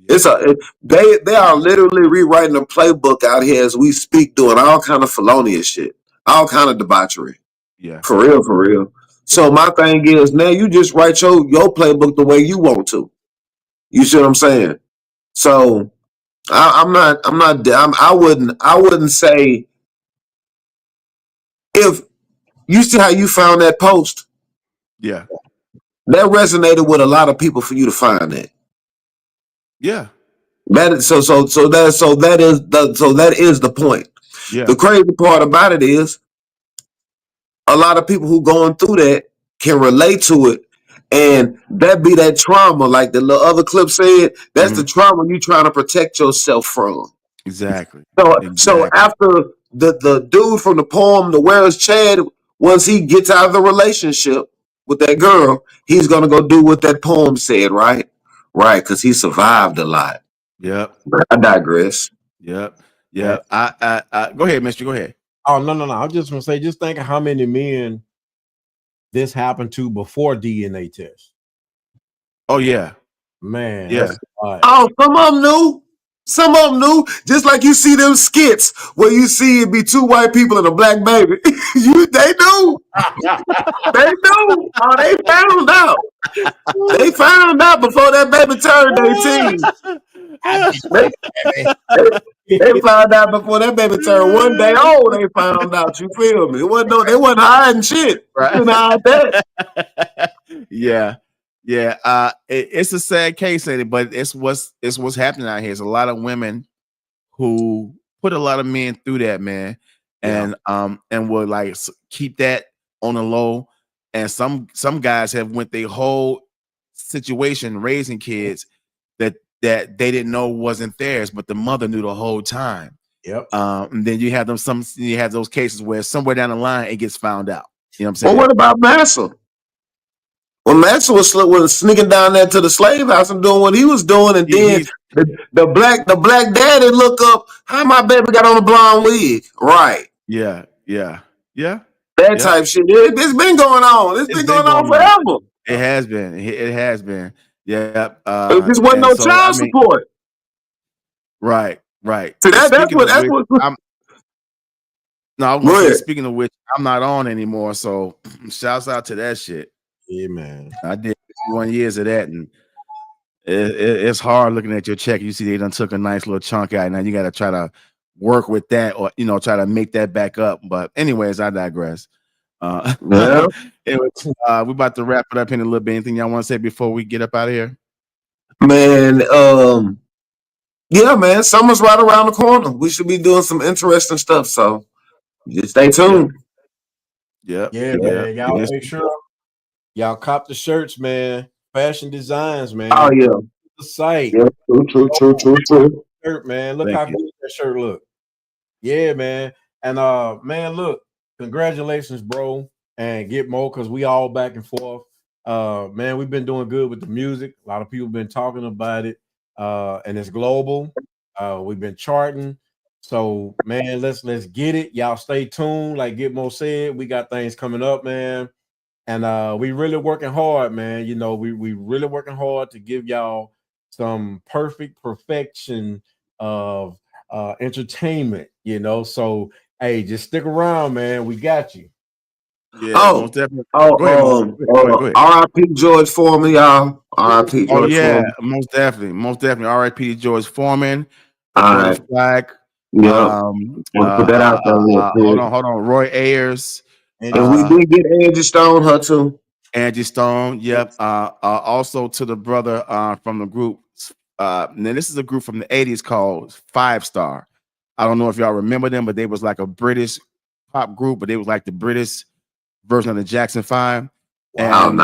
They are literally rewriting the playbook out here as we speak, doing all kind of felonious shit, all kind of debauchery. Yeah. For real. So my thing is, now you just write your playbook the way you want to. You see what I'm saying? So I wouldn't say, if you see how you found that post. Yeah. That resonated with a lot of people for you to find that. Yeah. That is the point. Yeah. The crazy part about it is, a lot of people who going through that can relate to it, and that be that trauma, like the little other clip said. That's the trauma you trying to protect yourself from. Exactly. So after the dude from the poem, the Where's Chad, once he gets out of the relationship with that girl, he's gonna go do what that poem said, right? Right, because he survived a lot. Yep. I digress. Yep. I go ahead, mister. Go ahead. Oh, no. I'm just gonna say, just think of how many men this happened to before DNA test. Oh yeah. Man. Yeah. Oh, some of them knew. Just like you see them skits where you see it be two white people and a black baby. They knew. They knew. Oh, they found out. They found out before that baby turned 18. They found out before that baby turned 1 day old. They found out. You feel me? They wasn't hiding shit. Right. You hide that. Yeah. It's a sad case, but it's what's happening out here. There's a lot of women who put a lot of men through that, man, and will like keep that on the low. And some guys have went their whole situation raising kids that they didn't know wasn't theirs, but the mother knew the whole time. Yep. And then you have those cases where somewhere down the line it gets found out. You know what I'm saying? Well, what about Massa? When Master was sneaking down there to the slave house and doing what he was doing, and then the black daddy look up, how my baby got on a blonde wig, right? Yeah. That type shit. It's been going on. It's been going on forever. It has been. It has been. Yeah. It just wasn't no child support. Right. So that's what. No, I was gonna say, speaking of which, I'm not on anymore. So shouts out to that shit. Yeah, man. I did 1 year of that, and it's hard looking at your check. You see, they done took a nice little chunk out. Now you got to try to work with that, or try to make that back up. But anyways, I digress. Anyways, we're about to wrap it up in a little bit. Anything y'all want to say before we get up out of here? Man, yeah, man. Summer's right around the corner. We should be doing some interesting stuff. So just stay tuned. Yeah, man. Y'all make sure y'all cop the shirts, man. Fashion Designs, man. Oh yeah. The site. Yeah, true. Shirt, man. Look how good that shirt look. Yeah, man. And man, look, congratulations, bro. And get more, because we all back and forth. Man, we've been doing good with the music. A lot of people been talking about it. And it's global. We've been charting. So, man, let's get it. Y'all stay tuned. Like Gitmo said, we got things coming up, man. And we really working hard, man. We really working hard to give y'all some perfection of entertainment, So, hey, just stick around, man. We got you. Yeah, most definitely. Go ahead. R.I.P. George Foreman, y'all. R.I.P. George Foreman. Most definitely. R.I.P. George Foreman. All right. Flag. Yeah. Put that out there. Hold on. Roy Ayers. And we did get Angie Stone, her too. Angie Stone, yep. Also to the brother from the group. Now this is a group from the 80s called 5 Star. I don't know if y'all remember them, but they was like a British pop group, but they was like the British version of the Jackson 5. Wow, and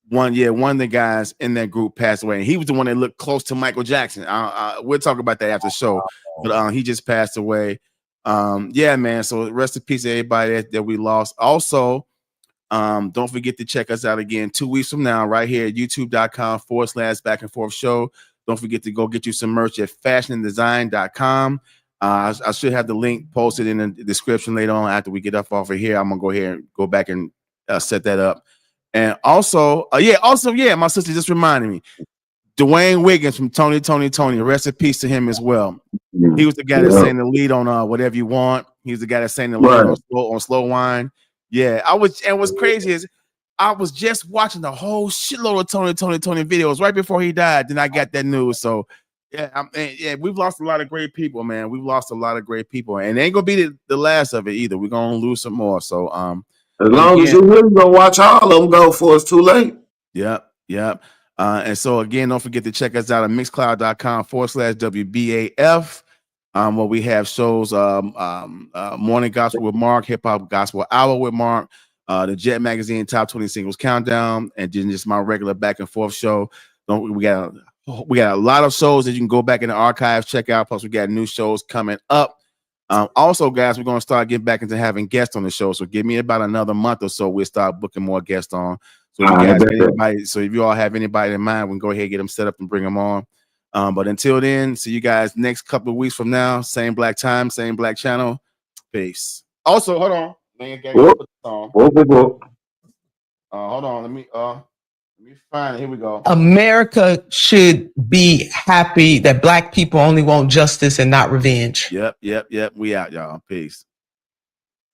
one of the guys in that group passed away, and he was the one that looked close to Michael Jackson. We'll talk about that after the show, but he just passed away. Yeah, man. So rest in peace to everybody that we lost. Also, don't forget to check us out again 2 weeks from now, right here at youtube.com/back and forth show. Don't forget to go get you some merch at fashiondesign.com. I should have the link posted in the description later on after we get up off of here. I'm gonna go ahead and go back and set that up. And also, my sister just reminded me, Dwayne Wiggins from Tony. Rest in peace to him as well. He was the guy that sang the lead on Whatever You Want. He's the guy that sang the lead on Slow Wine. Yeah, what's crazy is I was just watching the whole shitload of Tony videos right before he died. Then I got that news. So yeah, we've lost a lot of great people, man. We've lost a lot of great people, and it ain't gonna be the last of it either. We're gonna lose some more. So as long as you're really gonna watch all of them go before it's too late. Yep. And so again, don't forget to check us out at mixcloud.com/WBAF. Where we have shows, Morning Gospel with Mark, Hip Hop Gospel Hour with Mark, the Jet Magazine Top 20 Singles Countdown, and then just my regular back and forth show. We got a lot of shows that you can go back in the archives, check out. Plus, we got new shows coming up. Also, guys, we're gonna start getting back into having guests on the show. So give me about another month or so, we'll start booking more guests on. So if you all have anybody in mind, we can go ahead and get them set up and bring them on. But until then, see you guys next couple of weeks from now. Same black time, same black channel. Peace. Also, hold on. Hold on. Let me find it. Here we go. America should be happy that black people only want justice and not revenge. Yep. We out, y'all. Peace.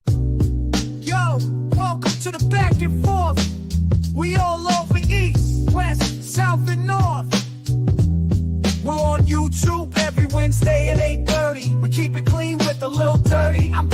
Yo, welcome to the back and forth. We all over east, west, south, and north. We're on YouTube every Wednesday at 8:30. We keep it clean with a little dirty. I'm